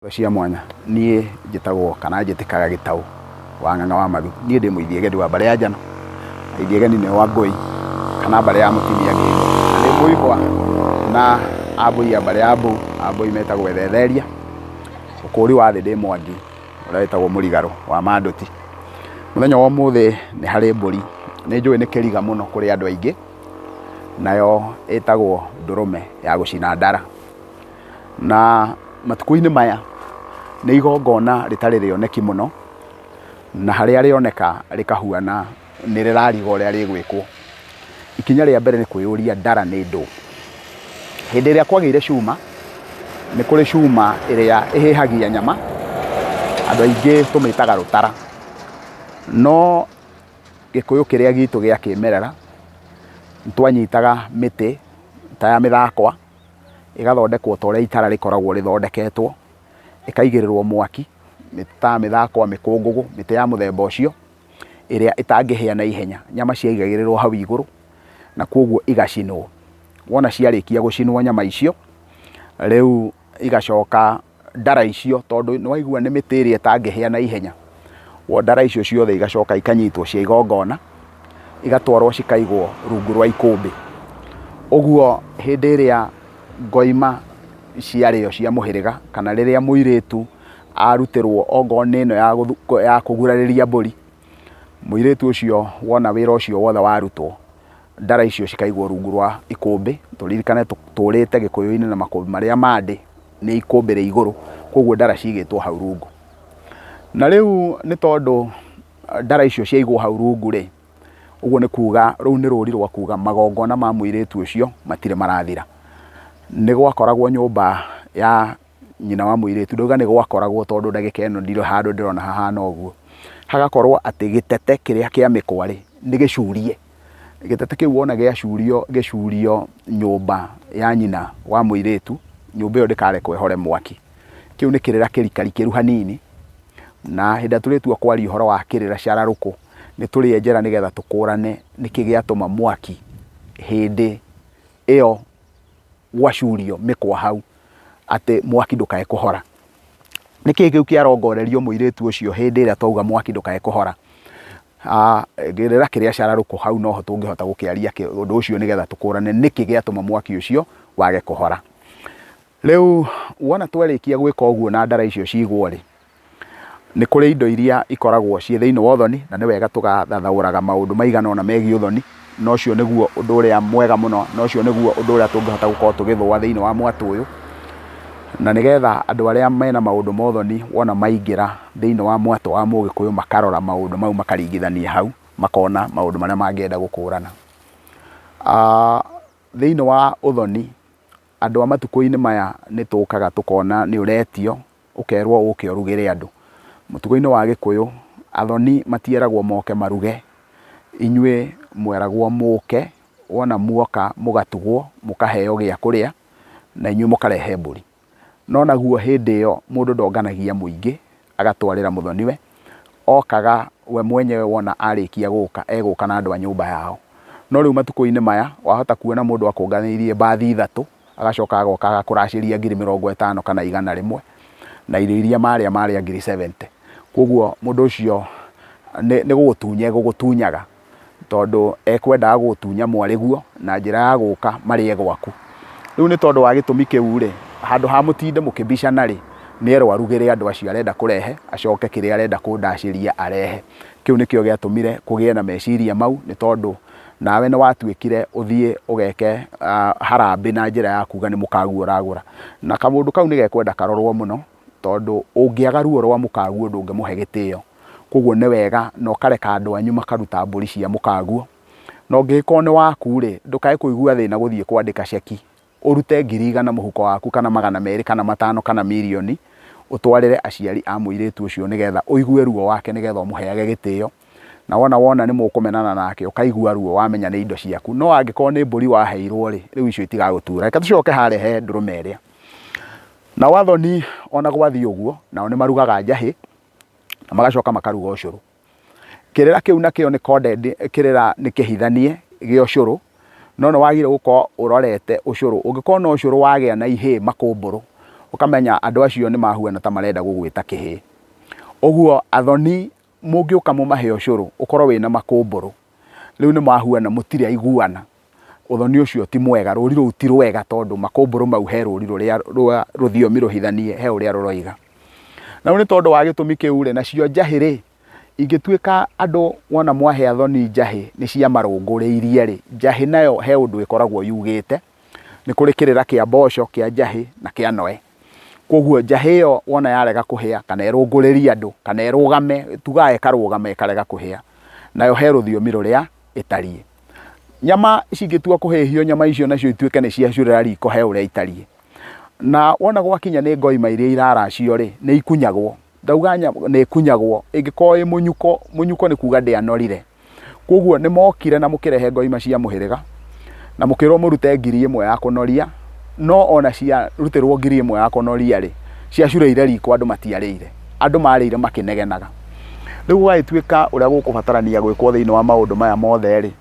Cia mwanya niĩ njĩtagwo kana njĩtĩkaga Gĩtaũ wa Ng'ang'a wa Maru. Niĩ ndĩ Mũithiageni wa mbarĩ ya Njano. Mũithiageni nĩ wa Ngũi kana mbarĩ ya Mũtumia Ngĩgo. Ndĩ Mũigua na Ambũi a mbarĩ ya Mbũu, Ambũi metagwo Ethetheria. Ũkũri wa thĩ ndĩ Mwangi ũrĩa wĩtagwo Mũrigarũ wa Mandũti. Mũthenya wa ũmũthĩ nĩ harĩ mbũri nĩ njũĩ nĩ kĩriga mũno kũrĩ andũ aingĩ, nayo ĩtagwo ndũrũme ya gũcina ndara. Na matukũ-inĩ maya nĩ igongona rĩtarĩ rĩoneki mũno, na harĩa rĩoneka rĩkahuana nĩ rĩrariga ũrĩa rĩgwĩkwo. Ikinya rĩa mbere nĩ kwĩyũria ndara nĩ ndũ. Hĩndĩ ĩrĩa kwagĩire cuma, nĩ kũrĩ cuma ĩrĩa ĩhĩhagia nyama, andũ aingĩ tũmĩtaga rũtara. No Gĩkũyũ kĩrĩa gitũ gĩa kĩmerera, nĩ twanyitaga mĩtĩ ta ya mĩthakwa, ĩgathondekwo ta ũrĩa itara rĩkoragwo rĩthondeketwo, ĩkaigĩrĩrwo mwaki, mĩtĩ ta mĩthakwa, mĩkũngũgũ, mĩtĩ ya mũthemba ũcio, ĩrĩa ĩtangĩhĩa na ihenya. Nyama ciaigagĩrĩrwo hau igũrũ na kwoguo igacinwo. Wona ciarĩkia gũcinwo nyama icio, rĩu igacoka ndara icio, tondũ nĩ waigua nĩ mĩtĩ ĩrĩa ĩtangĩhĩa na ihenya, ndara icio ciothe igacoka ikanyitwo cia igongona, igatwarwo cikaigwo rungu rwa ikũmbĩ. Ũguo hĩndĩ ĩrĩa ngoima ciarĩo cia mũhĩrĩga, kana rĩrĩa mũirĩtu arutĩrwo okorwo nĩ ĩno ya kũgurarĩria mbũri, mũirĩtu ũcio wona wĩra ũcio wothe warutwo, ndara icio cikaigwo rungu rwa ikũmbĩ. Tũririkane tũrĩte Gĩkũyũ-inĩ na makũmbĩ marĩa mandĩ nĩ ikũmbĩ rĩ igũrũ, kwoguo ndara cigĩtwo hau rungu. Na rĩu nĩ tondũ ndara icio ciaigwo hau rungu rĩ, ũguo nĩ kuga rũu nĩ rũri rwa kuga magongona ma mũirĩtu ũcio matirĩ marathira. Nĩ gwakoragwo nyũmba ya nyina wa mũirĩtu, ndauga nĩ gwakoragwo tondũ ndagĩka ĩno ndirĩ handũ ndĩrona hahana ũguo, hagakorwo atĩ gĩtete kĩrĩa kĩa mĩkwa rĩ nĩ gĩcurie. Gĩtete kĩu wona gĩcurio nyũmba ya nyina wa mũirĩtu, nyũmba ĩyo ndĩkarekwo ĩhore mwaki. Kĩu nĩ kĩrĩra kĩrikarikĩru hanini, na hĩndĩ ĩrĩa tũrĩtua kwaria ũhoro wa kĩrĩra cararũkũ, nĩ tũrĩenjera nĩgetha tũkũrane nĩkĩ gĩatũma mwaki hĩndĩ ĩyo gwacurio mĩkwa hau atĩ mwaki ndũkae kũhora. Nĩkĩ kĩu kĩarongorerio mũirĩtu ũcio hĩndĩ ĩrĩa twauga mwaki ndũkae kũhora? Kĩrĩra kĩrĩa cararũkũ hau noho tũngĩhota gũkĩaria ũndũ ũcio nĩgetha tũkũrane nĩkĩ gĩatũma mwaki ũcio wage kũhora. Rĩu wona twarĩkia gwĩka ũguo na ndara icio cigwo rĩ, nĩ kũrĩ indo iria ikoragwo ciĩ thĩinĩ wa ũthoni, na nĩ wega tũgathathaũraga maũndũ maigana ũna megiĩ ũthoni. Na ũcio nĩguo ũndũ ũrĩa mwega mũno, na ũcio nĩguo ũndũ ũrĩa tũngĩhota gũkorwo tũgĩthũa thĩinĩ wa mwatũ ũyũ, na nĩgetha andũ arĩa mena maũndũ ma ũthoni wona maingĩra thĩinĩ wa mwatũ wa Mũgĩkũyũ makarora maũndũ mau makaringithania hau, makona maũndũ marĩa mangĩenda gũkũrana. Thĩinĩ wa ũthoni, andũ a matukũ-inĩ maya nĩ tũkaga tũkona nĩ ũretio ũkerwo ũke ũrugĩre andũ. Mũtugo-inĩ wa Gĩkũyũ, athoni matieragwo moke maruge, inyuĩ mweragwo mũke, wona muoka mũgatugwo, mũkaheo gĩa kũrĩa, na inyuĩ mũkarehe mbũri. No naguo hĩndĩ ĩyo mũndũ ndonganagia mũingĩ agatwarĩra mũthoni-we, okaga we mwenyewe wona arĩkia gũka, egũka na andũ a nyũmba yao. No rĩu matukũ-inĩ maya wahota kuona mũndũ akũnganĩirie mbathi ithatũ, agacoka agoka agakũracĩria 50,000 kana 100 na irio iria marĩa 70. Kwoguo mũndũ ũcio nĩ gũgũtunya gũgũtunyaga, tondũ ekwendaga gũgũtunya mwarĩguo na njĩra ya gũka marĩe gwaku. Rĩu nĩ tondũ wa gĩtũmi kĩu rĩ, handũ ha mũtinde mũkĩbicana rĩ, nĩ erwo arugĩre andũ acio arenda kũrehe, acoke kĩrĩa arenda kũndacĩria arehe. Kĩu nĩkĩo gĩatũmire kũgĩe na meciria mau, nĩ tondũ nawe nĩ watuĩkire ũthiĩ ũgeke harambĩ na njĩra ya kuga nĩ mũkaguo ũragũra. Na kamũndũ kau nĩ gekwenda karorwo mũno, tondũ ũngĩaga ruo rwa mũkaguo ndũngĩmũhe gĩtĩo. Kwoguo nĩ wega na ũkareka andũ anyu makaruta mbũri cia mũkaguo. Na ũngĩkorwo nĩ waku rĩ, ndũkae kũigua thĩna gũthiĩ kwandĩka ceki, ũrute 100 mũhuko waku kana 200 kana 500 kana mirioni, ũtwarĩre aciari a mũirĩtu ũcio nĩgetha ũigue ruo wake, nĩgetha ũmũheage gĩtĩo. Na wona nĩ mũkũmenana nake ũkaigua ruo, wamenya nĩ indo ciaku. No angĩkorwo nĩ mbũri waheirwo rĩ, rĩu icio itigagũtura. Reke tũcoke harĩa he ndũrũme ĩrĩa. Na wathoni ona gwathiĩ ũguo, nao nĩ marugaga njahĩ na magacoka makaruga ũcũrũ. Kĩrĩra kĩu nakĩo nĩ coded, kĩrĩra nĩ kĩhithanie gĩa ũcũrũ, no nĩ wagĩrĩirwo gũkorwo ũrorete ũcũrũ. Ũngĩkorwo na ũcũrũ wagĩa na ihĩ makũmbũrũ, ukamenya andu acio ni mahuana ta marenda gugwita kihi. Uguo athoni mungiuka mumahe ucuru ukorwo wina makumburu riu ni mahuana mutiri aiguana, uthoni ucio ti mwega, ruri ru ti rwega tondu makumburu mau he ruri ruria ruthiomi ruhithanie he uria ruroiga. Na ni tondu wa gitumi kiu ri nacio njahi ri ingituika andu wona mwahe athoni njahi ni cia marunguriirie ri, njahi nayo he undu ikoragwo yugite, ni kuri kirira kia mboco kia njahi na kia noe. Koguo njahi iyo wona yarega kuhia kana irunguririe andu kana irugame tugae karugame karega kuhia, nayo he ruthiomi ruria itarie. Nyama cingitua kuhihio, nyama icio nacio ituike ni cia curera riko he uria itarie. Na wona gwakinya ni ngoima iria iraracio ri ni ikunyagwo, ndauga ni ikunyagwo ingikorwo i munyuko, munyuko ni kuga ndianorire. Koguo ni mokire na mukirehe ngoima cia muhiriga na mukirwo murute 1,000 ya kunoria, no ona cia rutirwo 1,000 ya kunoria ri cia cureire riko andu matiarire, andu marire makinegenaga. Riu gwaituika uria gukubatarania gwikwo thiini wa maundu maya mothe ri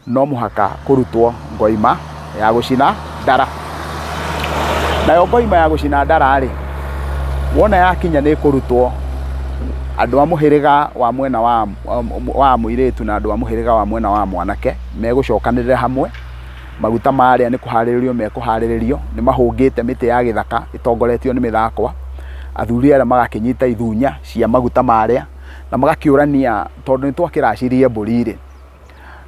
no muhaka kurutwo ngoima ya gucina ndara. Nayo ngoima ya gucina ndara ri wona yakinya ni kurutwo, andu a muhiriga wa mwena wa muiretu na andu a muhiriga wa mwena wa mwanake megucokanirira hamwe. Maguta maria ni kuhariririo mekuhariririo, ni mahungite miti ya githaka itongoretio ni mithakwa. Athuri aria magakinyita ithunya cia maguta maria na magakiurania tondu ni twakiracirie mburi ri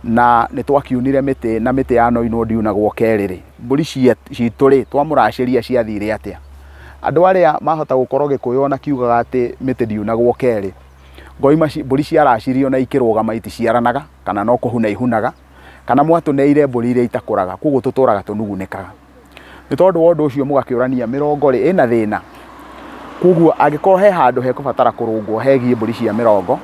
na ni twakiunire miti na miti ya noinwo ndiunagwo keriri. Mburi citu ri twamuraciria ciathire atia. Andu aria mahota gukorwo Gikuyu na kiugaga ati miti ndiunagwo keri, ngoima mburi ciaracirio na ikirugama iticiaranaga kana no kuhuna ihunaga kana mwatuneire mburi iria itakuraga, koguo tuturaga tunugunikaga. Ni tondu wa undu ucio mugakiurania mirongo ri ina thina. Koguo angikorwo he handu he kubatara kurungwo hegie mburi cia mirongo,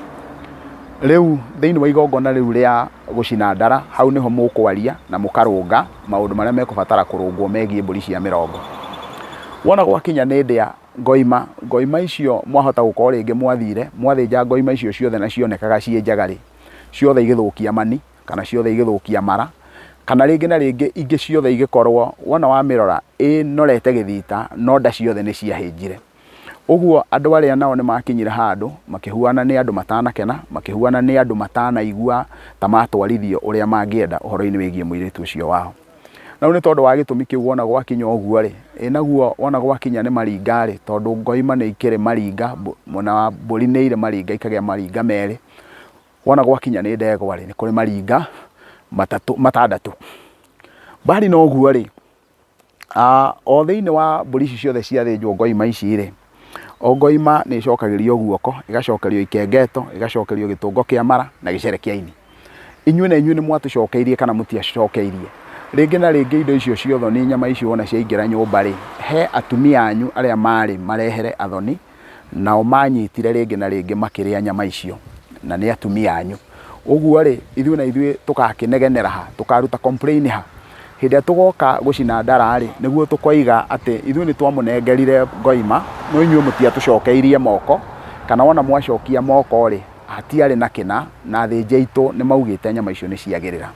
riu thiini wa igongona riu ria gucina ndara hau niho mukwaria na mukarunga maundu maria mekubatara kurungwo megie mburi cia mirongo. Wona gwakinya ni ndia ngoima icio mwahota gukorwo ringi mwathire mwathinja ngoima icio ciothe na cionekaga cie njagari, ciothe igithukia mani kana ciothe igithukia mara kana ringi na ringi ingi ciothe igikorwo wona wa mirora norete githita no nda ciothe ni ciahinjire. Uguo andu aria nao ni makinyire handu makihuana ni andu matanakena, makihuana ni andu matanaigua ta matwarithio uria mangienda uhoro-ini wigie muiritu ucio wao. Na ni tondu wa gitumi kiu wona gwakinya uguo ri naguo wona gwakinya ni maringa ri tondu ngoima ni ikire maringa mona wa mburi ni ire maringa ikagia maringa meri. Wona gwakinya ni ndegwa ri ni kuri maringa matandatu. Bari no uguo ri o thiini wa mburi ici ciothe ciathinjwo ngoima ici ri, o ngoima ni icokagirio guoko, igacokerio ikengeto, igacokerio gitungo kia mara na gicere kia ini. Inyue ni mwatucokeirie kana mutiacokeirie. Ringi na ringi indo icio ciothe ni nyama icio wona ciaingira nyumba ri he atumia anyu aria mari marehere athoni nao manyitire ringi na ringi makiria nyama icio na ni atumia anyu. Uguo ri ithuĩ na ithuĩ tukakinegenera ha, tukaruta complain ha hindia tugoka gucina ndara ri niguo tukoiga ati ithuĩ ni twamunengerire ngoima no inyuĩ mutiatucokeirie moko kana wona mwacokia moko ri hatiarĩ na kina na thinje itu ni maugite nyama icio ni ciagirira.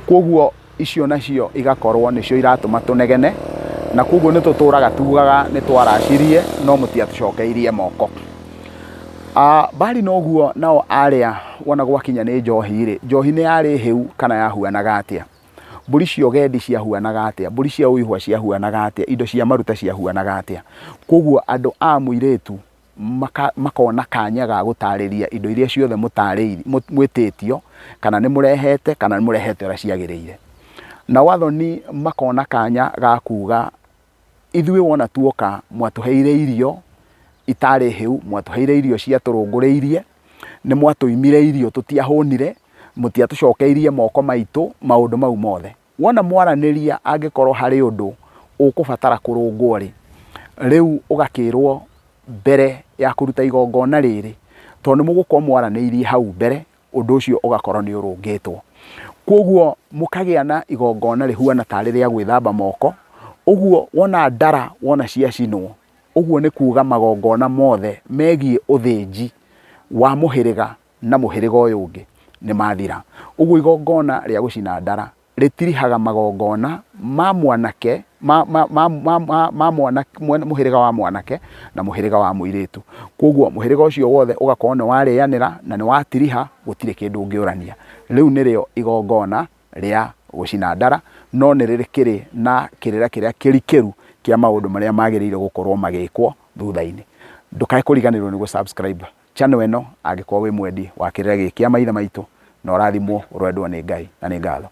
Koguo icio nacio igakorwo nicio iratuma tunegene na koguo ni tuturaga tugaga ni twaracirie no mutiatucokeirie moko. Bari no guo nao aria wona gwakinya ni njohi ri, njohi ni yari hiu kana yahuanaga atia, mburi cio gendi ciahuanaga atia, mburi cia uihwa ciahuanaga atia, indo cia maruta ciahuanaga atia. Koguo andu a muiretu makona kanya ga gutariria indo iria ciothe mwititio kana ni murehete kana ni murehete ora ciagiriire. Na wathoni makona kanya ga kuga ithuĩ wona tuoka mwatuheire irio itari hiu, mwatuheire irio cia turunguriirie, ni mwatuimire irio tutiahunire, mutiatucokeirie moko maitu maundu mau mothe. Wona mwaraniria angikorwo hari undu ukubatara kurungwo ri riu ugakirwo mbere ya kuruta igongona riri tondu mugukorwo mwaraniirie hau mbere undu ucio ugakorwo ni urungitwo. Koguo mukagia na igongona rihuana tari ria gwithamba moko. Uguo wona ndara wona ciacinwo, uguo ni kuga magongona mothe megie uthinji wa muhiriga na muhiriga uyu ungi ni mathira. Uguo igongona ria gucina ndara ritirihaga magongona ma mwanake muhiriga wa mwanake na muhiriga wa muiritu. Koguo muhiriga ucio wothe ugakorwo ni warianira na ni watiriha, gutire kindu ungiurania. Riu nirio igongona ria gucina ndara, no ni ririkiri na kirira kiria kirikiru kia maundu maria magiriire gukorwo magikwo thutha-ini. Ndukae kuriganirwo ni gu subscribe channel eno angikorwo wi mwendi wa kirira giki kia maithe maitu, na urathimwo urendwo ni Ngai na ni ngatho.